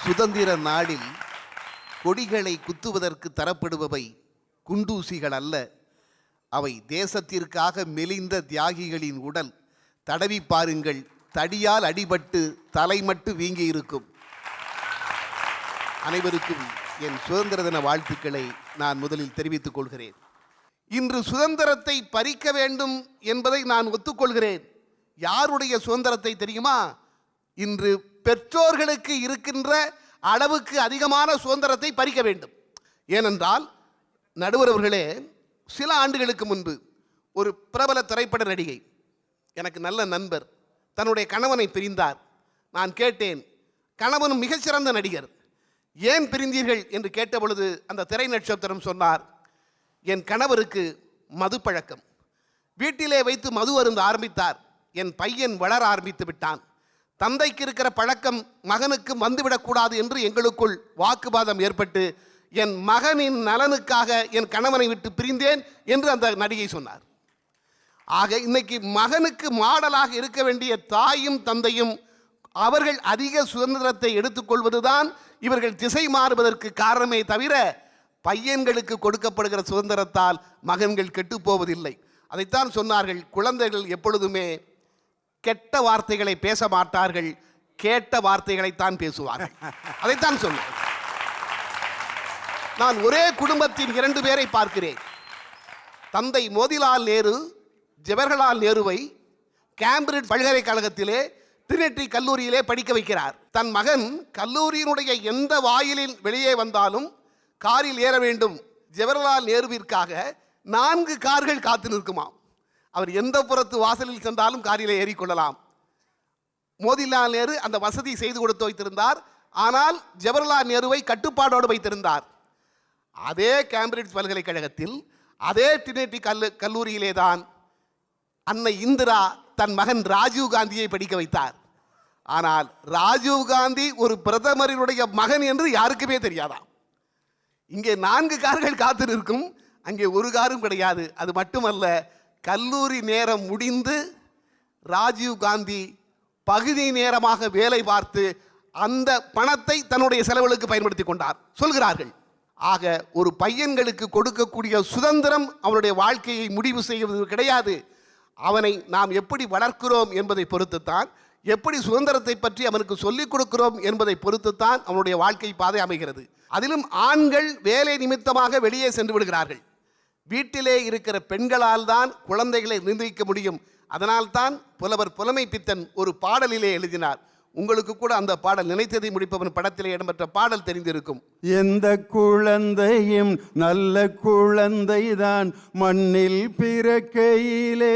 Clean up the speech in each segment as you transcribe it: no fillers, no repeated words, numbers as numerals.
சுதந்திர நாடில் கொடிகளை குத்துவதற்கு தரப்படுபவை குண்டூசிகள் அல்ல, அவை தேசத்திற்காக மெலிந்த தியாகிகளின் உடல். தடவி பாருங்கள், தடியால் அடிபட்டு தலைமட்டு வீங்கி இருக்கும். அனைவருக்கும் என் சுதந்திர தின வாழ்த்துக்களை நான் முதலில் தெரிவித்துக் கொள்கிறேன். இன்று சுதந்திரத்தை பறிக்க வேண்டும் என்பதை நான் ஒத்துக்கொள்கிறேன். யாருடைய சுதந்திரத்தை தெரியுமா? இன்று பெற்றோர்களுக்கு இருக்கின்ற அளவுக்கு அதிகமான சுதந்திரத்தை பறிக்க வேண்டும். ஏனென்றால் நடுவர் அவர்களே, சில ஆண்டுகளுக்கு முன்பு ஒரு பிரபல திரைப்பட நடிகை, எனக்கு நல்ல நண்பர், தன்னுடைய கணவனை பிரிந்தார். நான் கேட்டேன், கணவனும் மிகச்சிறந்த நடிகர், ஏன் பிரிந்தீர்கள் என்று கேட்டபொழுது அந்த திரை நட்சத்திரம் சொன்னார், என் கணவருக்கு மது பழக்கம், வீட்டிலே வைத்து மது அருந்த ஆரம்பித்தார், என் பையன் வளர ஆரம்பித்து விட்டான், தந்தைக்கு இருக்கிற பழக்கம் மகனுக்கு வந்துவிடக்கூடாது என்று எங்களுக்குள் வாக்குவாதம் ஏற்பட்டு என் மகனின் நலனுக்காக என் கணவனை விட்டு பிரிந்தேன் என்று அந்த நடிகை சொன்னார். ஆக இன்னைக்கு மகனுக்கு மாடலாக இருக்க வேண்டிய தாயும் தந்தையும் அவர்கள் அதிக சுதந்திரத்தை எடுத்துக்கொள்வதுதான் இவர்கள் திசை மாறுவதற்கு காரணமே தவிர பையன்களுக்கு கொடுக்கப்படுகிற சுதந்திரத்தால் மகன்கள் கெட்டு போவதில்லை. அதைத்தான் சொன்னார்கள், குழந்தைகள் எப்பொழுதுமே கெட்ட வார்த்தைகளை பேச மாட்டார்கள், கேட்ட வார்த்தைகளைத்தான் பேசுவார்கள். அதைத்தான் சொன்னார். நான் ஒரே குடும்பத்தின் 2 பேரை பார்க்கிறேன். தந்தை மோதிலால் நேரு ஜவஹர்லால் நேருவை கேம்பிரிட்ஜ் பல்கலைக்கழகத்திலே டிரினிட்டி கல்லூரியிலே படிக்க வைக்கிறார். தன் மகன் கல்லூரியினுடைய எந்த வாயிலில் வெளியே வந்தாலும் காரில் ஏற வேண்டும். ஜவஹர்லால் நேருவிற்காக 4 கார்கள் காத்து நிற்குமாம். அவர் எந்த புறத்து வாசலில் சென்றாலும் காரிலே ஏறிக்கொள்ளலாம். மோதிலால் நேரு அந்த வசதி செய்து கொடுத்து வைத்திருந்தார். ஆனால் ஜவஹர்லால் நேருவை கட்டுப்பாடோடு வைத்திருந்தார். அதே கேம்பிரிட்ஜ் பல்கலைக்கழகத்தில் அதே டிரினிட்டி கல்லூரியிலே தான் அன்னை இந்திரா தன் மகன் ராஜீவ் காந்தியை படிக்க வைத்தார். ஆனால் ராஜீவ் காந்தி ஒரு பிரதமரினுடைய மகன் என்று யாருக்குமே தெரியாதாம். இங்கே 4 கார்கள் காத்து நிற்கும், அங்கே ஒரு காரும் கிடையாது. அது மட்டுமல்ல, கல்லூரி நேரம் முடிந்து ராஜீவ் காந்தி பகுதி நேரமாக வேலை பார்த்து அந்த பணத்தை தன்னுடைய செலவுகளுக்கு பயன்படுத்தி கொண்டார் சொல்கிறார்கள். ஆக ஒரு பையன்களுக்கு கொடுக்கக்கூடிய சுதந்திரம் அவனுடைய வாழ்க்கையை முடிவு செய்வது கிடையாது. அவனை நாம் எப்படி வளர்க்கிறோம் என்பதை பொறுத்துத்தான், எப்படி சுதந்திரத்தை பற்றி அவனுக்கு சொல்லிக் கொடுக்கிறோம் என்பதை பொறுத்துத்தான் அவனுடைய வாழ்க்கை பாதை அமைகிறது. அதிலும் ஆண்கள் வேலை நிமித்தமாக வெளியே சென்று விடுகிறார்கள். வீட்டிலே இருக்கிற பெண்களால் தான் குழந்தைகளை நிர்ணயிக்க முடியும். அதனால்தான் புலவர் புலமை பித்தன் ஒரு பாடலிலே எழுதினார். உங்களுக்கு கூட அந்த பாடல் நினைத்ததை முடிப்பவன் படத்திலே இடம்பெற்ற பாடல் தெரிந்திருக்கும். எந்த குழந்தையும் நல்ல குழந்தைதான் மண்ணில் பிறக்கையிலே,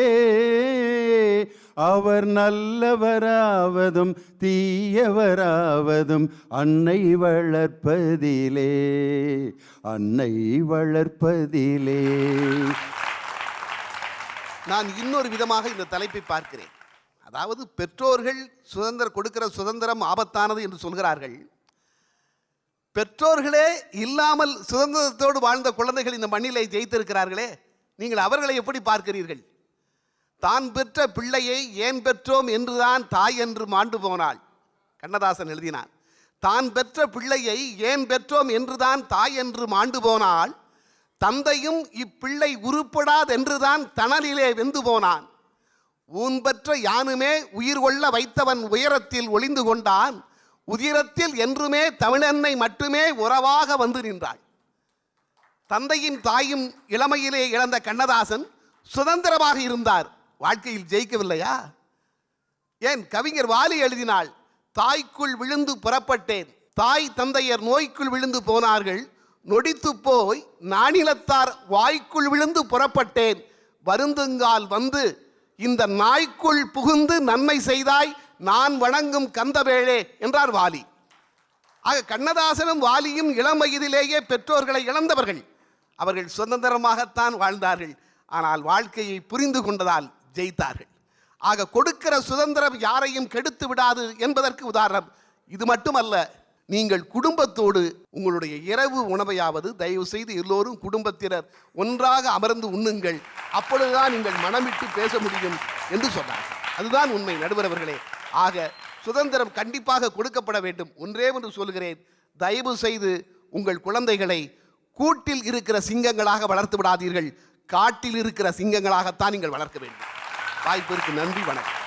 அவர் நல்லவராவதும் தீயவராவதும் அன்னை வளர்ப்பதிலே, அன்னை வளர்ப்பதிலே. நான் இன்னொரு விதமாக இந்த தலைப்பை பார்க்கிறேன். அதாவது பெற்றோர்கள் கொடுக்கிற சுதந்திரம் ஆபத்தானது என்று சொல்கிறார்கள். பெற்றோர்களே இல்லாமல் சுதந்திரத்தோடு வாழ்ந்த குழந்தைகள் இந்த மண்ணிலே ஜெயித்திருக்கிறார்களே, நீங்கள் அவர்களை எப்படி பார்க்கிறீர்கள்? தான் பெற்ற பிள்ளையை ஏன் பெற்றோம் என்றுதான் தாய் என்று மாண்டு போனாள். கண்ணதாசன் எழுதினான், தான் பெற்ற பிள்ளையை ஏன் பெற்றோம் என்றுதான் தாய் என்று மாண்டு போனாள், தந்தையும் இப்பிள்ளை உருப்படாதென்றுதான் தணலிலே வெந்து போனான், ஊன் பெற்ற யானுமே உயிர் கொள்ள வைத்தவன் உயரத்தில் ஒளிந்து கொண்டான், உதிரத்தில் என்றுமே தமிழன்னை மட்டுமே உறவாக வந்து நின்றாள். தந்தையும் தாயும் இளமையிலே இழந்த கண்ணதாசன் சுதந்திரமாக இருந்தார், வாழ்க்கையில் ஜெயிக்கவில்லையா? ஏன் கவிஞர் வாலி எழுதினாள், தாய்க்குள் விழுந்து புறப்பட்டேன், தாய் தந்தையர் நோய்க்குள் விழுந்து போனார்கள், நொடித்து போய் நானிலத்தார் வாய்க்குள் விழுந்து புறப்பட்டேன், வருந்துங்கால் வந்து இந்த நாய்க்குள் புகுந்து நன்மை செய்தாய் நான் வணங்கும் கந்தவேளே என்றார் வாலி. ஆக கண்ணதாசனும் வாலியும் இளம் வயதிலேயே பெற்றோர்களை இழந்தவர்கள். அவர்கள் சுதந்திரமாகத்தான் வாழ்ந்தார்கள், ஆனால் வாழ்க்கையை புரிந்து கொண்டதால் ஜெயித்தார்கள். ஆக கொடுக்கிற சுதந்திரம் யாரையும் கெடுத்து விடாது என்பதற்கு உதாரணம் இது மட்டுமல்ல. நீங்கள் குடும்பத்தோடு உங்களுடைய இரவு உணவையாவது தயவு செய்து எல்லோரும் குடும்பத்தினர் ஒன்றாக அமர்ந்து உண்ணுங்கள், அப்பொழுதுதான் நீங்கள் மனமிட்டு பேச முடியும் என்று சொன்னார். அதுதான் உண்மை நடுவர் அவர்களே. ஆக சுதந்திரம் கண்டிப்பாக கொடுக்கப்பட வேண்டும். ஒன்றே ஒன்று சொல்கிறேன், தயவு செய்து உங்கள் குழந்தைகளை கூட்டில் இருக்கிற சிங்கங்களாக வளர்த்து விடாதீர்கள், காட்டில் இருக்கிற சிங்கங்களாகத்தான் நீங்கள் வளர்க்க வேண்டும். வாய்ப்பிற்கு நன்றி, வணக்கம்.